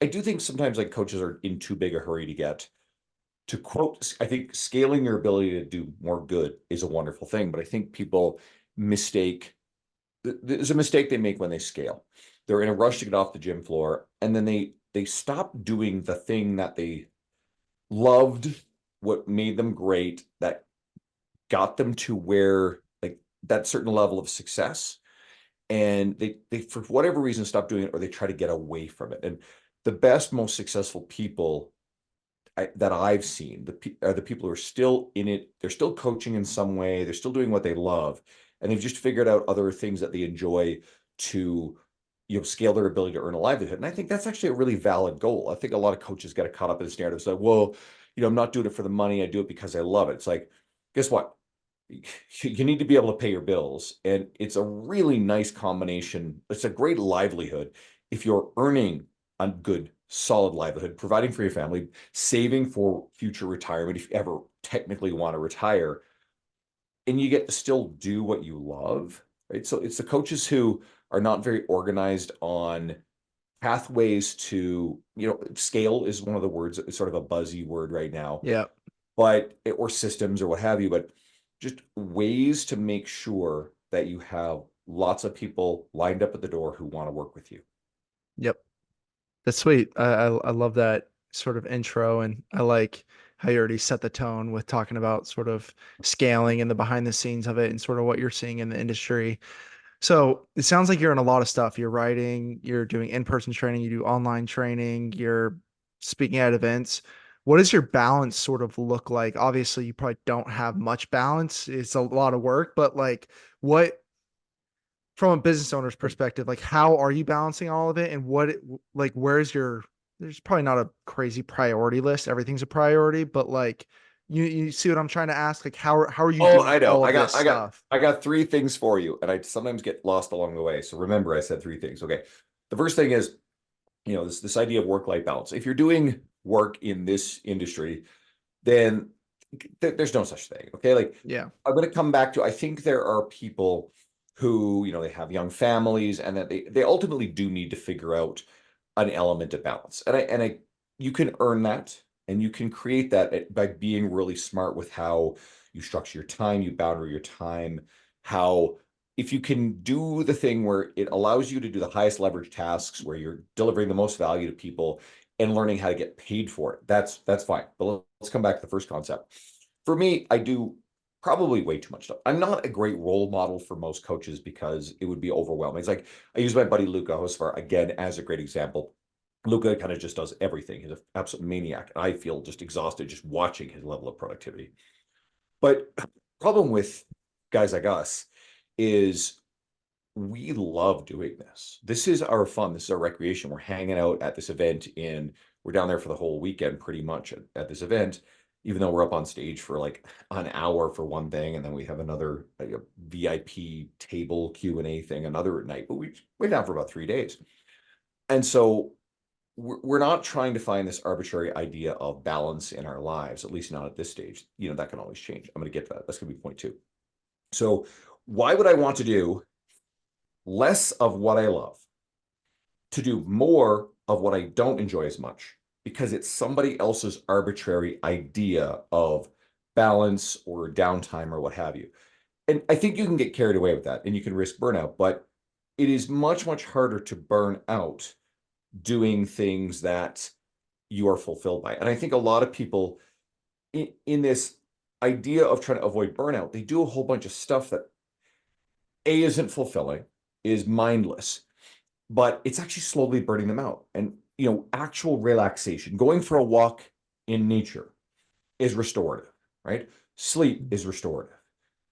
I do think sometimes like coaches are in too big a hurry to get to quote, I think scaling your ability to do more good is a wonderful thing, but I think people mistake, there's a mistake they make when they scale. They're in a rush to get off the gym floor, and then they stop doing the thing that they loved, what made them great, that got them to where like that certain level of success, and they for whatever reason stop doing it, or they try to get away from it. And the best, most successful people that I've seen are the people who are still in it. They're still coaching in some way. They're still doing what they love, and they've just figured out other things that they enjoy to, scale their ability to earn a livelihood. And I think that's actually a really valid goal. I think a lot of coaches get caught up in this narrative. It's like, well, I'm not doing it for the money. I do it because I love it. It's like, guess what? You need to be able to pay your bills, and it's a really nice combination. It's a great livelihood if you're earning a good solid livelihood, providing for your family, saving for future retirement if you ever technically want to retire, and you get to still do what you love, right? So it's the coaches who are not very organized on pathways to, scale is one of the words, it's sort of a buzzy word right now, Yeah. but or systems or what have you, but just ways to make sure that you have lots of people lined up at the door who want to work with you. Yep. That's sweet. I love that sort of intro, and I like how you already set the tone with talking about sort of scaling and the behind the scenes of it and sort of what you're seeing in the industry. So it sounds like you're in a lot of stuff. You're writing, you're doing in-person training, you do online training, you're speaking at events. What does your balance sort of look like? Obviously, you probably don't have much balance. It's a lot of work, but like what from a business owner's perspective, like how are you balancing all of it, and like where's your, there's probably not a crazy priority list. Everything's a priority, but like you see what I'm trying to ask? Like how are you Oh, doing I know. all I of got this I got stuff? I got three things for you, and I sometimes get lost along the way. So remember, I said three things. Okay. The first thing is, this idea of work-life balance. If you're doing work in this industry, then there's no such thing. Okay. Like Yeah. I'm going to come back to, I think there are people who, they have young families, and that they ultimately do need to figure out an element of balance. And you can earn that, and you can create that by being really smart with how you structure your time, you boundary your time, how if you can do the thing where it allows you to do the highest leverage tasks, where you're delivering the most value to people and learning how to get paid for it, that's fine. But let's come back to the first concept. For me, I do probably way too much stuff. I'm not a great role model for most coaches because it would be overwhelming. It's like I use my buddy Luca Hosfar again as a great example. Luca kind of just does everything. He's an absolute maniac. And I feel just exhausted just watching his level of productivity. But problem with guys like us is we love doing this. This is our fun. This is our recreation. We're hanging out at this event we're down there for the whole weekend pretty much at this event, even though we're up on stage for like an hour for one thing, and then we have another like a VIP table Q&A thing another night, but we're down for about 3 days. And so we're not trying to find this arbitrary idea of balance in our lives, at least not at this stage. That can always change. I'm going to get to that. That's going to be point two. So why would I want to do less of what I love to do more of what I don't enjoy as much? Because it's somebody else's arbitrary idea of balance or downtime or what have you. And I think you can get carried away with that and you can risk burnout, but it is much, much harder to burn out doing things that you are fulfilled by. And I think a lot of people in this idea of trying to avoid burnout, they do a whole bunch of stuff that A isn't fulfilling, is mindless, but it's actually slowly burning them out. And actual relaxation, going for a walk in nature is restorative, right? Sleep is restorative.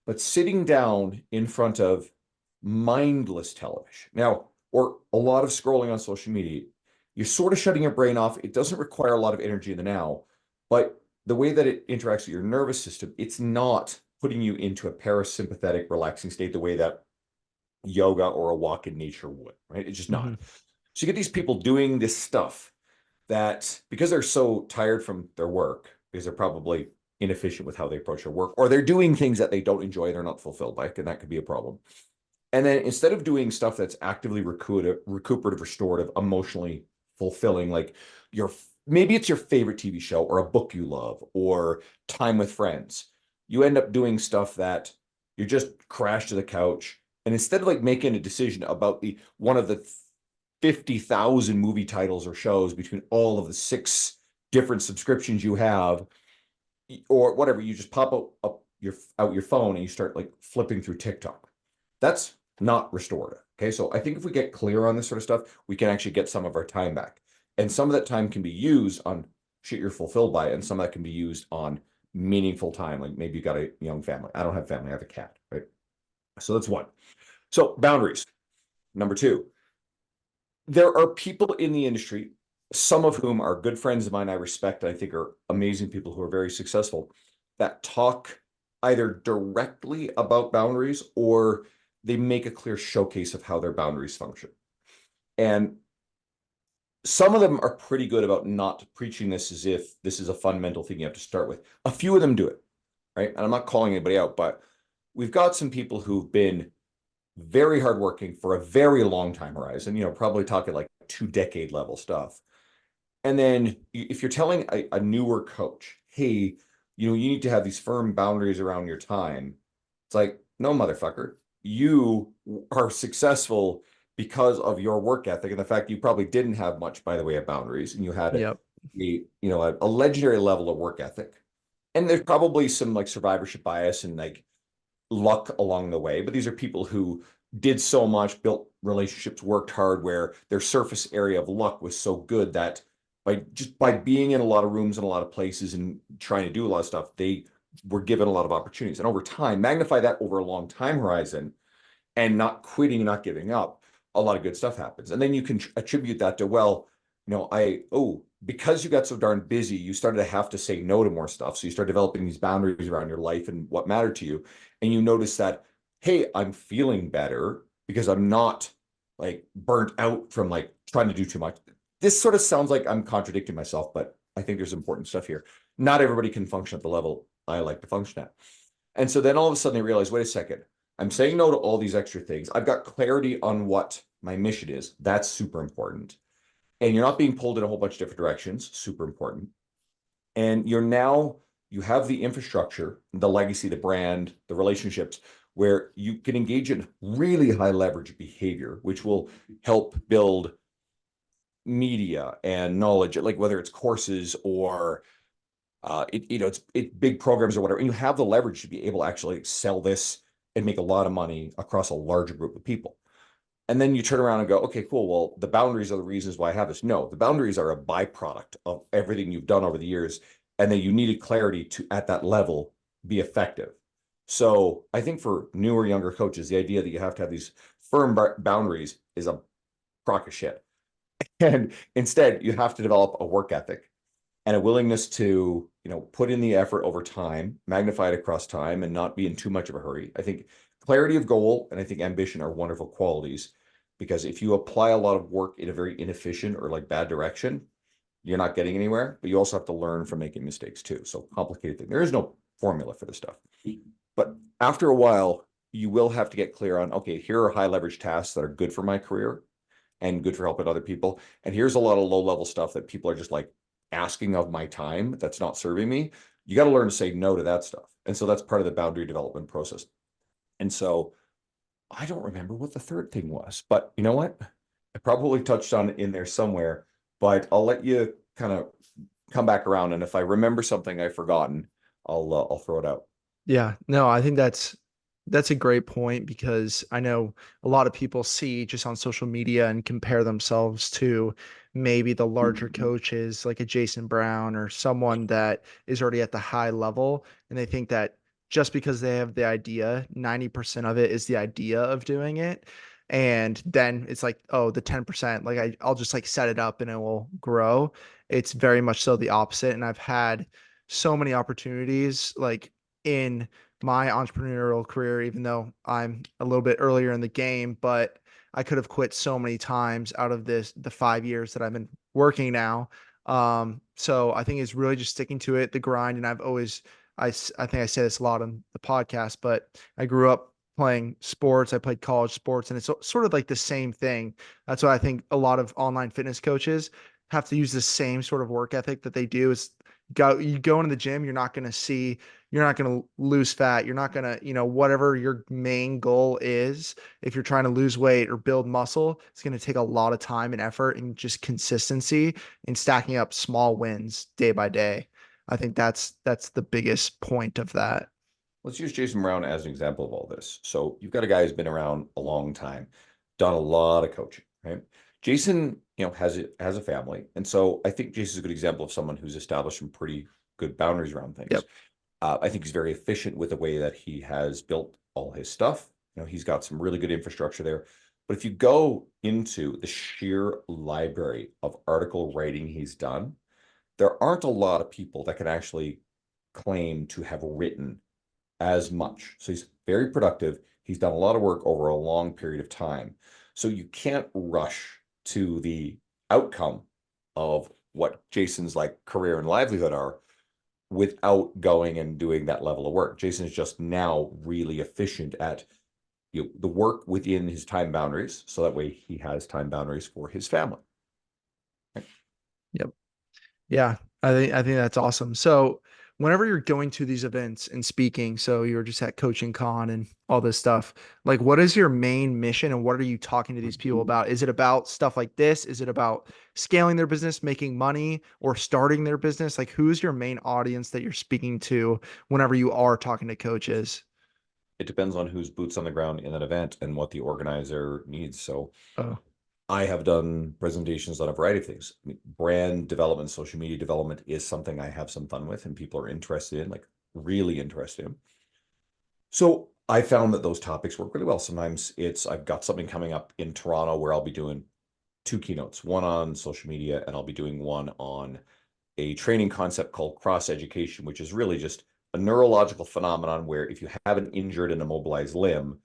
But sitting down in front of mindless television now, or a lot of scrolling on social media, you're sort of shutting your brain off. It doesn't require a lot of energy in the now, but the way that it interacts with your nervous system, it's not putting you into a parasympathetic, relaxing state the way that yoga or a walk in nature would, right? It's just Hmm. not. So you get these people doing this stuff that because they're so tired from their work, because they're probably inefficient with how they approach their work, or they're doing things that they don't enjoy, they're not fulfilled by, and that could be a problem. And then instead of doing stuff that's actively recuperative, restorative, emotionally fulfilling, like maybe it's your favorite TV show or a book you love or time with friends. You end up doing stuff that you just crash to the couch. And instead of like making a decision about the one of the 50,000 movie titles or shows between all of the six different subscriptions you have, or whatever, you just pop out your phone and you start like flipping through TikTok. That's not restorative. Okay. So I think if we get clear on this sort of stuff, we can actually get some of our time back. And some of that time can be used on shit you're fulfilled by, and some of that can be used on meaningful time. Like maybe you got a young family. I don't have family, I have a cat, right? So that's one. So boundaries. Number two, there are people in the industry, some of whom are good friends of mine I respect, I think are amazing people who are very successful, that talk either directly about boundaries or they make a clear showcase of how their boundaries function. And some of them are pretty good about not preaching this as if this is a fundamental thing you have to start with. A few of them do it, right? And I'm not calling anybody out, but we've got some people who've been very hardworking for a very long time horizon, probably talking like 2 decade level stuff. And then if you're telling a newer coach, hey, you need to have these firm boundaries around your time, it's like, no, motherfucker, you are successful because of your work ethic and the fact you probably didn't have much by the way of boundaries, and you had Yep. a legendary level of work ethic. And there's probably some like survivorship bias and like luck along the way, but these are people who did so much, built relationships, worked hard, where their surface area of luck was so good that by being in a lot of rooms and a lot of places and trying to do a lot of stuff, they were given a lot of opportunities. And over time, magnify that over a long time horizon and not quitting, not giving up, a lot of good stuff happens. And then you can attribute that to, well, because you got so darn busy, you started to have to say no to more stuff. So you start developing these boundaries around your life and what mattered to you. And you notice that, hey, I'm feeling better because I'm not like burnt out from like trying to do too much. This sort of sounds like I'm contradicting myself, but I think there's important stuff here. Not everybody can function at the level I like to function at. And so then all of a sudden they realize, wait a second, I'm saying no to all these extra things. I've got clarity on what my mission is. That's super important. And you're not being pulled in a whole bunch of different directions. Super important. And you have the infrastructure, the legacy, the brand, the relationships where you can engage in really high leverage behavior, which will help build media and knowledge, like whether it's courses or it's big programs or whatever, and you have the leverage to be able to actually sell this and make a lot of money across a larger group of people. And then you turn around and go, okay, cool. Well, the boundaries are the reasons why I have this. No, the boundaries are a byproduct of everything you've done over the years, and then you needed clarity to, at that level, be effective. So I think for newer, younger coaches, the idea that you have to have these firm boundaries is a crock of shit. And instead, you have to develop a work ethic and a willingness to, put in the effort over time, magnify it across time, and not be in too much of a hurry. I think clarity of goal and I think ambition are wonderful qualities, because if you apply a lot of work in a very inefficient or like bad direction, you're not getting anywhere. But you also have to learn from making mistakes too. So complicated thing. There is no formula for this stuff. But after a while, you will have to get clear on, okay, here are high leverage tasks that are good for my career and good for helping other people. And here's a lot of low level stuff that people are just like asking of my time that's not serving me. You got to learn to say no to that stuff. And so that's part of the boundary development process. And so I don't remember what the third thing was, but you know what? I probably touched on it in there somewhere, but I'll let you kind of come back around. And if I remember something I've forgotten, I'll throw it out. Yeah, no, I think that's a great point, because I know a lot of people see just on social media and compare themselves to maybe the larger coaches like a Jason Brown or someone that is already at the high level, and they think that just because they have the idea, 90% of it is the idea of doing it. And then it's like, oh, the 10%, like I'll just like set it up and it will grow. It's very much so the opposite. And I've had so many opportunities like in my entrepreneurial career, even though I'm a little bit earlier in the game, but I could have quit so many times out of the 5 years that I've been working now. So I think it's really just sticking to it, the grind. And I think I say this a lot on the podcast, but I grew up playing sports. I played college sports, and it's sort of like the same thing. That's why I think a lot of online fitness coaches have to use the same sort of work ethic that they do. Is you go into the gym, you're not going to lose fat. You're not going to, whatever your main goal is, if you're trying to lose weight or build muscle, it's going to take a lot of time and effort and just consistency and stacking up small wins day by day. I think that's the biggest point of that. Let's use Jason Brown as an example of all this. So you've got a guy who's been around a long time, done a lot of coaching, right? Jason, has a family, and so I think Jason's a good example of someone who's established some pretty good boundaries around things. Yep. I think he's very efficient with the way that he has built all his stuff. He's got some really good infrastructure there. But if you go into the sheer library of article writing he's done, there aren't a lot of people that can actually claim to have written as much. So he's very productive. He's done a lot of work over a long period of time. So you can't rush to the outcome of what Jason's like career and livelihood are without going and doing that level of work. Jason is just now really efficient at the work within his time boundaries. So that way he has time boundaries for his family. Yep. Yeah, I think that's awesome. So whenever you're going to these events and speaking, so you're just at Coaching Con and all this stuff, like what is your main mission and what are you talking to these people about? Is it about stuff like this? Is it about scaling their business, making money, or starting their business? Like who's your main audience that you're speaking to whenever you are talking to coaches? It depends on who's boots on the ground in that event and what the organizer needs. So Oh, I have done presentations on a variety of things. I mean, brand development, social media development is something I have some fun with and people are interested in, like really interested in. So I found that those topics work really well. Sometimes I've got something coming up in Toronto where I'll be doing two keynotes, one on social media, and I'll be doing one on a training concept called cross education, which is really just a neurological phenomenon where if you have an injured and immobilized limb,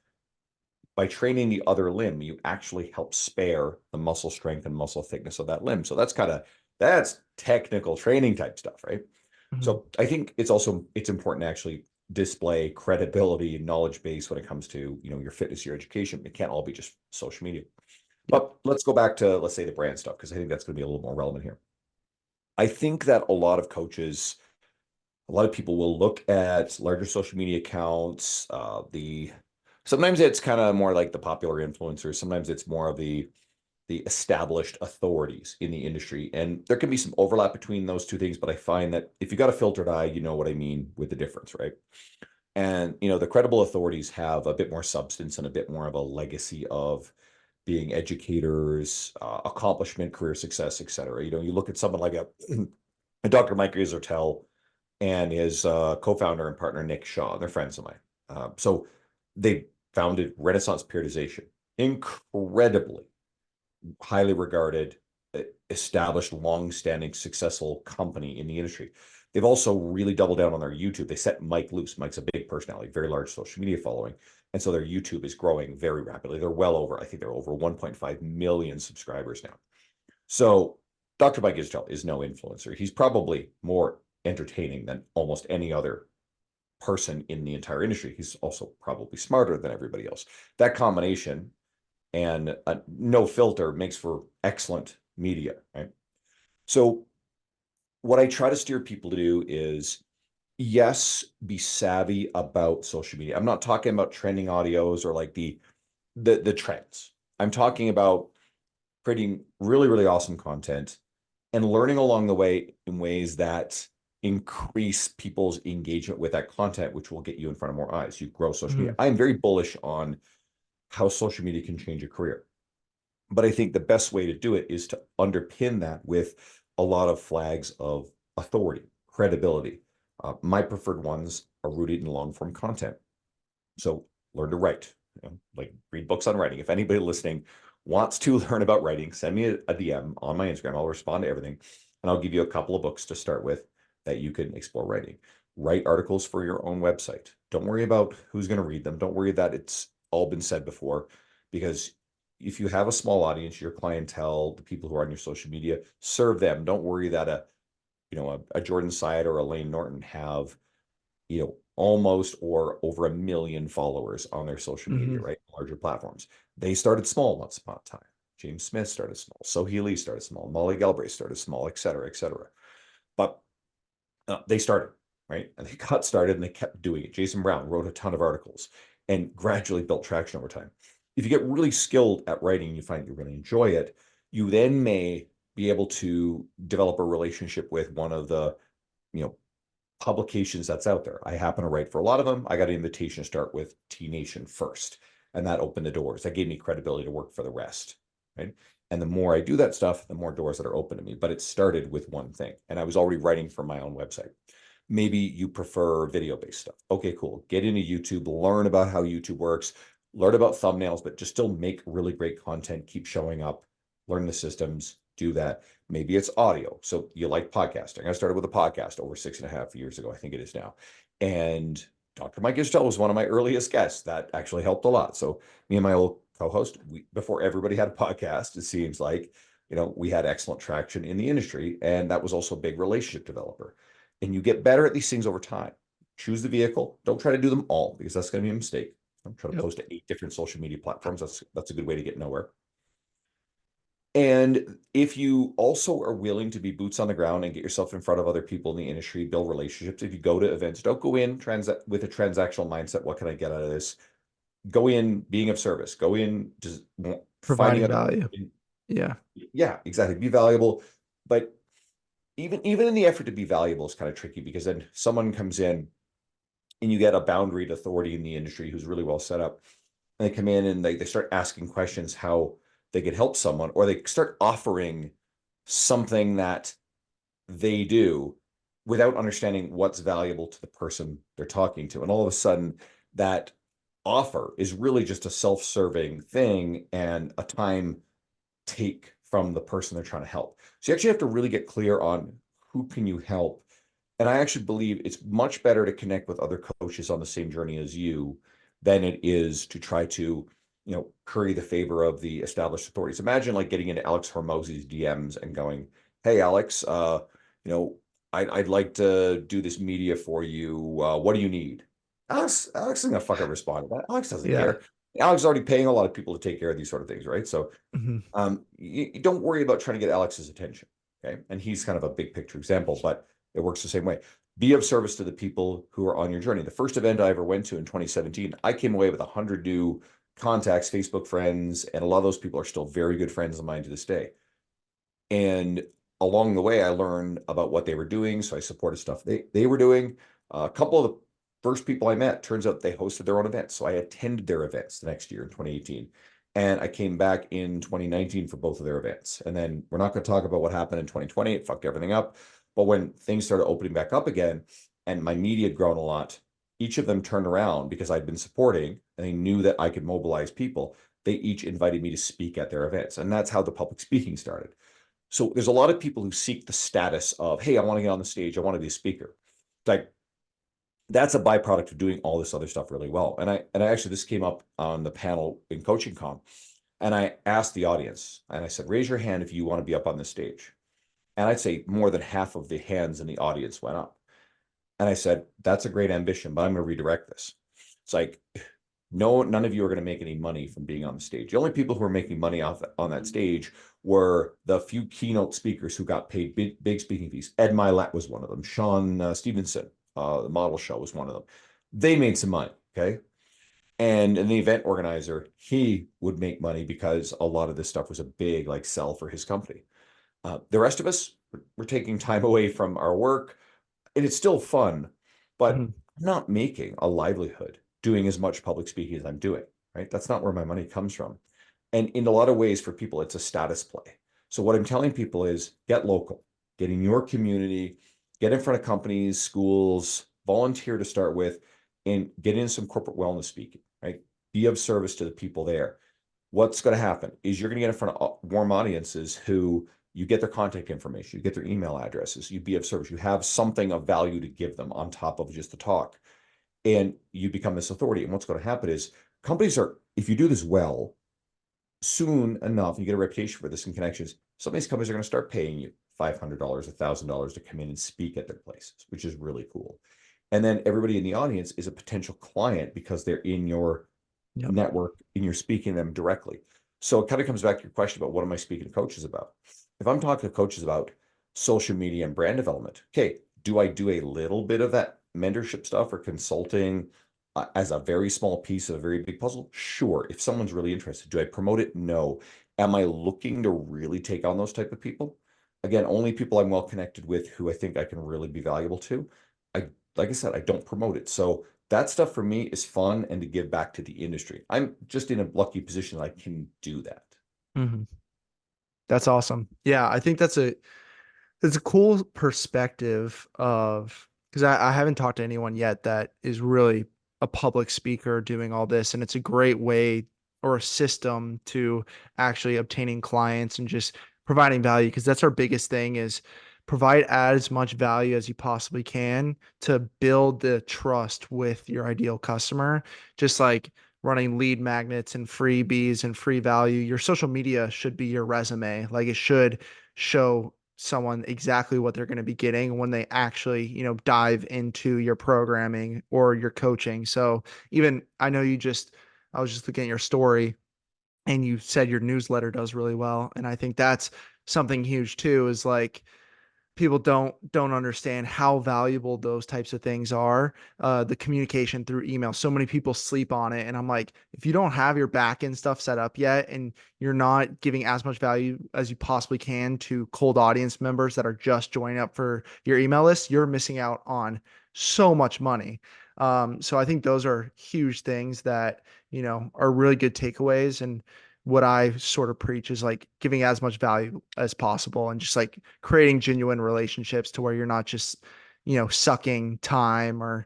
by training the other limb, you actually help spare the muscle strength and muscle thickness of that limb. So that's technical training type stuff, right? mhm. So I think it's important to actually display credibility and knowledge base when it comes to, your fitness, your education. It can't all be just social media. Yep. But let's go back to, let's say, the brand stuff, because I think that's going to be a little more relevant here. I think that a lot of people will look at larger social media accounts. Sometimes it's kind of more like the popular influencers. Sometimes it's more of the established authorities in the industry, and there can be some overlap between those two things. But I find that if you got a filtered eye, you know what I mean with the difference, right? And the credible authorities have a bit more substance and a bit more of a legacy of being educators, accomplishment, career success, etc. You look at someone like a Dr. Mike Israetel and his co-founder and partner Nick Shaw. They're friends of mine. So they founded Renaissance Periodization, incredibly highly regarded, established, long-standing, successful company in the industry. They've also really doubled down on their YouTube. They set Mike loose. Mike's a big personality, very large social media following. And so their YouTube is growing very rapidly. I think they're over 1.5 million subscribers now. So Dr. Mike Israetel is no influencer. He's probably more entertaining than almost any other person in the entire industry. He's also probably smarter than everybody else. That combination and no filter makes for excellent media, right? So what I try to steer people to do is, yes, be savvy about social media. I'm not talking about trending audios or like the trends. I'm talking about creating really, really awesome content and learning along the way in ways that increase people's engagement with that content, which will get you in front of more eyes. You grow social media. Mhm. I'm very bullish on how social media can change a career. But I think the best way to do it is to underpin that with a lot of flags of authority, credibility. My preferred ones are rooted in long form content. So learn to write, like read books on writing. If anybody listening wants to learn about writing, send me a DM on my Instagram. I'll respond to everything. And I'll give you a couple of books to start with that you can explore writing. Write articles for your own website. Don't worry about who's going to read them. Don't worry that it's all been said before, because if you have a small audience, your clientele, the people who are on your social media, serve them. Don't worry that a Jordan Syatt or a Lane Norton have, almost or over 1 million followers on their social media, Hmm. right? Larger platforms. They started small once upon a time. James Smith started small. Sohee Lee started small. Molly Galbraith started small, et cetera, et cetera. But they started, right? And they got started and they kept doing it. Jason Brown wrote a ton of articles and gradually built traction over time. If you get really skilled at writing, you find you really enjoy it, you then may be able to develop a relationship with one of the, you know, publications that's out there. I happen to write for a lot of them. I got an invitation to start with T Nation first, and that opened the doors. That gave me credibility to work for the rest, right? And the more I do that stuff, the more doors that are open to me. But it started with one thing, and I was already writing for my own website. Maybe you prefer video-based stuff. Okay, cool. Get into YouTube, learn about how YouTube works, learn about thumbnails, but just still make really great content, keep showing up, learn the systems, do that. Maybe it's audio. So you like podcasting. I started with a podcast over 6.5 years ago, I think it is now. And Dr. Mike Istel was one of my earliest guests. That actually helped a lot. So me and my old co-host, before everybody had a podcast, it seems like, we had excellent traction in the industry. And that was also a big relationship developer. And you get better at these things over time. Choose the vehicle. Don't try to do them all because that's going to be a mistake. I'm trying to Yep. post to 8 different social media platforms. That's a good way to get nowhere. And if you also are willing to be boots on the ground and get yourself in front of other people in the industry, build relationships. If you go to events, don't go in with a transactional mindset. What can I get out of this? Go in being of service. Go in just finding Providing out. value. Yeah. Yeah, exactly. Be valuable. But even in the effort to be valuable is kind of tricky because then someone comes in and you get a boundaried authority in the industry who's really well set up. And they come in and they start asking questions how they could help someone, or they start offering something that they do without understanding what's valuable to the person they're talking to. And all of a sudden, that offer is really just a self-serving thing and a time take from the person they're trying to help. So you actually have to really get clear on who can you help. And I actually believe it's much better to connect with other coaches on the same journey as you than it is to try to, curry the favor of the established authorities. Imagine like getting into Alex Hormozzi's DMs and going, "Hey, Alex, you know, I'd like to do this media for you. What do you need?" Alex isn't gonna fucking respond to that. Alex doesn't Yeah. care. Alex is already paying a lot of people to take care of these sort of things, right? So Hmm. you don't worry about trying to get Alex's attention. Okay. And he's kind of a big picture example, but it works the same way. Be of service to the people who are on your journey. The first event I ever went to in 2017, I came away with 100 new contacts, Facebook friends, and a lot of those people are still very good friends of mine to this day. And along the way, I learned about what they were doing. So I supported stuff they were doing. A couple of the first people I met, turns out they hosted their own events. So I attended their events the next year in 2018. And I came back in 2019 for both of their events. And then we're not going to talk about what happened in 2020. It fucked everything up. But when things started opening back up again and my media had grown a lot, each of them turned around because I'd been supporting and they knew that I could mobilize people. They each invited me to speak at their events. And that's how the public speaking started. So there's a lot of people who seek the status of, hey, I want to get on the stage. I want to be a speaker. Like that's a byproduct of doing all this other stuff really well. And I actually, this came up on the panel in Coaching Con, and I asked the audience and I said, raise your hand if you want to be up on the stage. And I'd say more than half of the hands in the audience went up. And I said, that's a great ambition, but I'm going to redirect this. It's like, no, none of you are going to make any money from being on the stage. The only people who are making money off on that stage were the few keynote speakers who got paid big speaking fees. Ed Milet was one of them. Sean Stevenson, the model show, was one of them. They made some money. Okay. And the event organizer, he would make money because a lot of this stuff was a big like sell for his company. The rest of us, we're taking time away from our work and it's still fun, but Hmm. I'm not making a livelihood doing as much public speaking as I'm doing, right? That's not where my money comes from. And in a lot of ways for people, it's a status play. So what I'm telling people is get local, get in your community, get in front of companies, schools, volunteer to start with, and get in some corporate wellness speaking, right? Be of service to the people there. What's going to happen is you're going to get in front of warm audiences who you get their contact information, you get their email addresses, you be of service, you have something of value to give them on top of just the talk, and you become this authority. And what's going to happen is companies are, if you do this well, soon enough, you get a reputation for this and connections. Some of these companies are going to start paying you $500, $1,000 to come in and speak at their places, which is really cool. And then everybody in the audience is a potential client because they're in your Yep. network and you're speaking to them directly. So it kind of comes back to your question about what am I speaking to coaches about? If I'm talking to coaches about social media and brand development, okay, do I do a little bit of that mentorship stuff or consulting as a very small piece of a very big puzzle? Sure. If someone's really interested, do I promote it? No. Am I looking to really take on those type of people? Again, only people I'm well connected with who I think I can really be valuable to. I, like I said, I don't promote it. So that stuff for me is fun and to give back to the industry. I'm just in a lucky position that I can do that. Mhm. That's awesome. Yeah, I think that's a cool perspective of, because I haven't talked to anyone yet that is really a public speaker doing all this, and it's a great way or a system to actually obtaining clients and just providing value, because that's our biggest thing is provide as much value as you possibly can to build the trust with your ideal customer. Just like running lead magnets and freebies and free value, your social media should be your resume. Like it should show someone exactly what they're going to be getting when they actually, dive into your programming or your coaching. So even I know I was just looking at your story and you said your newsletter does really well. And I think that's something huge too, is like people don't understand how valuable those types of things are. The communication through email, so many people sleep on it, and I'm like, if you don't have your back end stuff set up yet and you're not giving as much value as you possibly can to cold audience members that are just joining up for your email list, you're missing out on so much money. So I think those are huge things that are really good takeaways. And what I sort of preach is like giving as much value as possible and just like creating genuine relationships to where you're not just, sucking time or,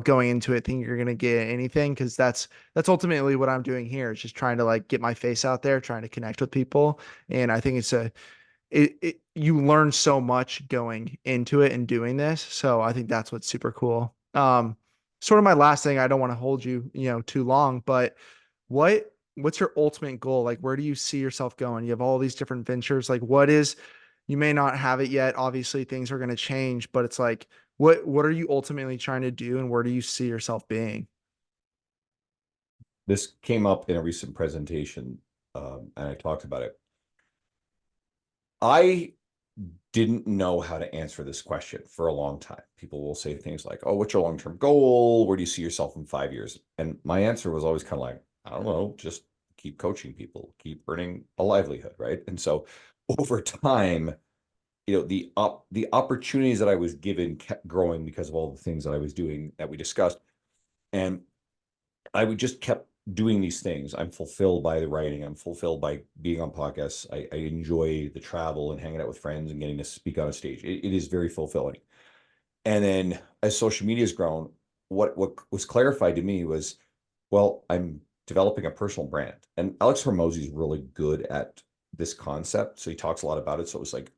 going into it thinking you're going to get anything. Cause that's ultimately what I'm doing here. Is just trying to like get my face out there, trying to connect with people. And I think you learn so much going into it and doing this. So I think that's what's super cool. Sort of my last thing, I don't want to hold you, too long, but what's your ultimate goal? Like, where do you see yourself going? You have all these different ventures. Like, you may not have it yet. Obviously, things are going to change, but it's like, what are you ultimately trying to do, and where do you see yourself being? This came up in a recent presentation, and I talked about it. I didn't know how to answer this question for a long time. People will say things like, "Oh, what's your long-term goal? Where do you see yourself in 5 years?" And my answer was always kind of like, "I don't know, just keep coaching people, keep earning a livelihood, right?" And so over time, the opportunities that I was given kept growing because of all the things that I was doing that we discussed. And I would just kept doing these things. I'm fulfilled by the writing. I'm fulfilled by being on podcasts. I enjoy the travel and hanging out with friends and getting to speak on a stage. It is very fulfilling. And then as social media has grown, what was clarified to me was, well, I'm developing a personal brand. And Alex Hormozy is really good at this concept. So he talks a lot about it. So it was like,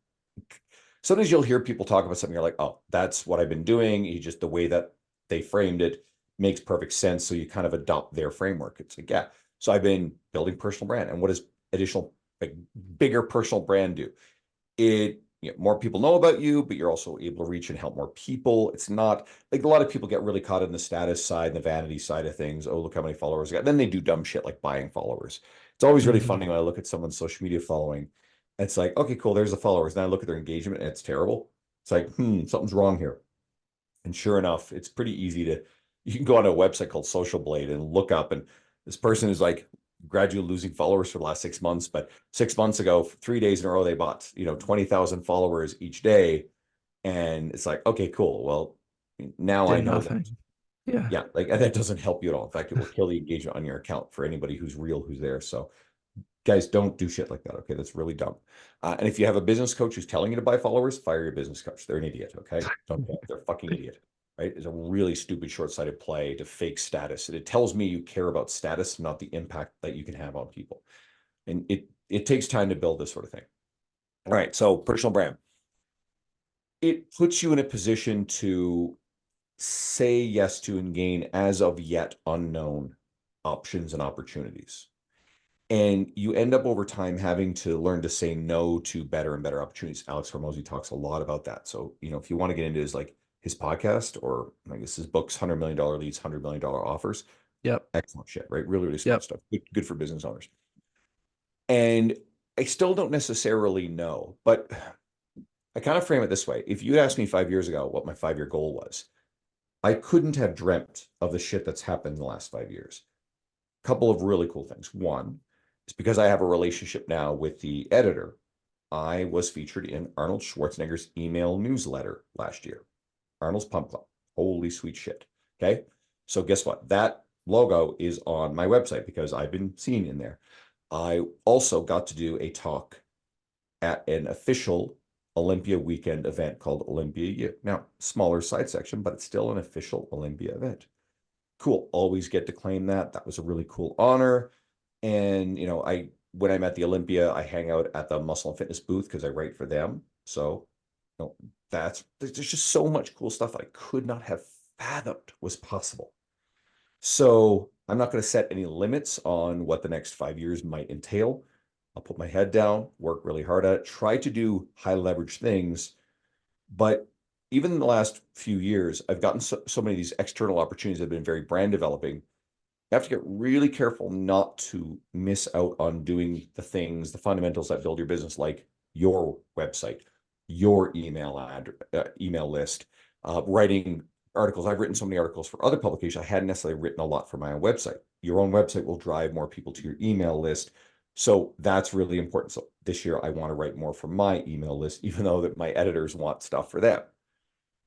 sometimes you'll hear people talk about something, you're like, oh, that's what I've been doing. He just, the way that they framed it makes perfect sense. So you kind of adopt their framework. It's like, yeah. So I've been building personal brand. And what does additional, like, bigger personal brand do? More people know about you, but you're also able to reach and help more people. It's not like a lot of people get really caught in the status side and the vanity side of things. Oh, look how many followers I got. Then they do dumb shit like buying followers. It's always really Mhm. funny when I look at someone's social media following. It's like, okay, cool, there's the followers. Then I look at their engagement and it's terrible. It's like, something's wrong here. And sure enough, it's pretty easy to, you can go on a website called Social Blade and look up, and this person is like gradually losing followers for the last 6 months. But 6 months ago, 3 days in a row, they bought, 20,000 followers each day. And it's like, okay, cool. Well, now I Did know that. nothing. Yeah. Yeah, like that doesn't help you at all. In fact, it will kill the engagement on your account for anybody who's real, who's there. So guys, don't do shit like that. Okay, that's really dumb. And if you have a business coach who's telling you to buy followers, fire your business coach. They're an idiot. Okay, don't do it. They're a fucking idiot. Right? It's a really stupid, short-sighted play to fake status. And it tells me you care about status, not the impact that you can have on people. And it takes time to build this sort of thing. All right, so personal brand. It puts you in a position to say yes to and gain as of yet unknown options and opportunities. And you end up over time having to learn to say no to better and better opportunities. Alex Hormozy talks a lot about that. So, if you want to get into it, is like his podcast or I guess his books, $100 million leads, $100 million offers. Yep. Excellent shit, right? Really, really smart Yep. stuff. Good for business owners. And I still don't necessarily know, but I kind of frame it this way. If you asked me 5 years ago what my 5 year goal was, I couldn't have dreamt of the shit that's happened in the last 5 years. A couple of really cool things. One, it's because I have a relationship now with the editor. I was featured in Arnold Schwarzenegger's email newsletter last year, Arnold's Pump Club. Holy sweet shit. Okay. So guess what? That logo is on my website because I've been seen in there. I also got to do a talk at an official Olympia weekend event called Olympia U. Now, smaller side section, but it's still an official Olympia event. Cool. Always get to claim that. That was a really cool honor. And, when I'm at the Olympia, I hang out at the Muscle and Fitness booth because I write for them. So, there's just so much cool stuff I could not have fathomed was possible. So I'm not going to set any limits on what the next 5 years might entail. I'll put my head down, work really hard at it, try to do high leverage things. But even in the last few years, I've gotten so many of these external opportunities that have been very brand developing. You have to get really careful not to miss out on doing the things, the fundamentals that build your business, like your website, your email list, writing articles. I've written so many articles for other publications. I hadn't necessarily written a lot for my own website. Your own website will drive more people to your email list. So that's really important. So this year I want to write more for my email list, even though that my editors want stuff for them.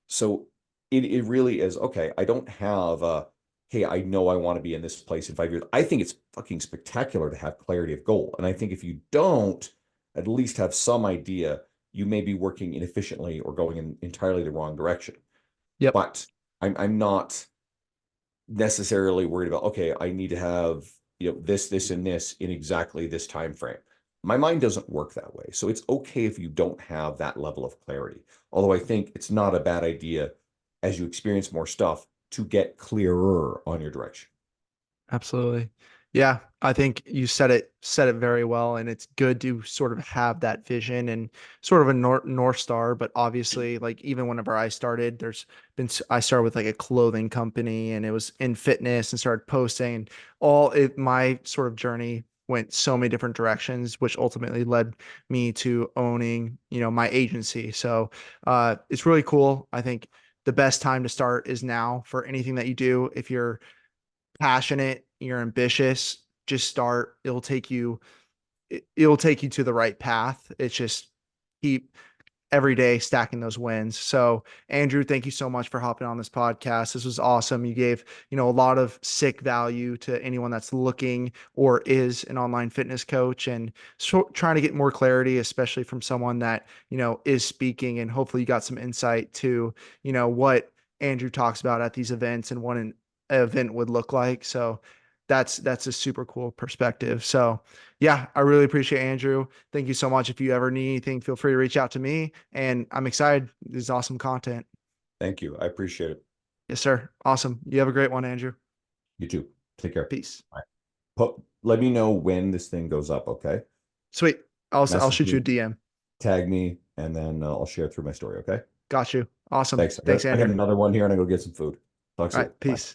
So it really is, okay, I don't have hey, I know I want to be in this place in 5 years. I think it's fucking spectacular to have clarity of goal. And I think if you don't at least have some idea, you may be working inefficiently or going in entirely the wrong direction. Yep. But I'm not necessarily worried about, okay, I need to have, this and this in exactly this time frame. My mind doesn't work that way. So it's okay if you don't have that level of clarity. Although I think it's not a bad idea as you experience more stuff to get clearer on your direction. Absolutely. Yeah, I think you said it very well, and it's good to sort of have that vision and sort of a north star. But obviously, like even whenever I started, I started with like a clothing company, and it was in fitness, and started posting. My sort of journey went so many different directions, which ultimately led me to owning, my agency. So it's really cool. I think the best time to start is now for anything that you do. If you're passionate, you're ambitious, just start. It'll take you to the right path. It's just keep every day stacking those wins. So, Andrew, thank you so much for hopping on this podcast. This was awesome. You gave, a lot of sick value to anyone that's looking or is an online fitness coach and trying to get more clarity, especially from someone that, is speaking. And hopefully you got some insight to, what Andrew talks about at these events and what an event would look like. So that's a super cool perspective. So yeah, I really appreciate Andrew. Thank you so much. If you ever need anything, feel free to reach out to me. And I'm excited. This is awesome content. Thank you. I appreciate it. Yes, sir. Awesome. You have a great one, Andrew. You too. Take care. Peace. All right. Let me know when this thing goes up, okay? Sweet. I'll Message shoot you a me, DM. tag me, and then I'll share through my story, okay? Got you. Awesome. Thanks. Thanks, I got Andrew. another one here and I go get some food. Talk All soon. right. Bye. Peace.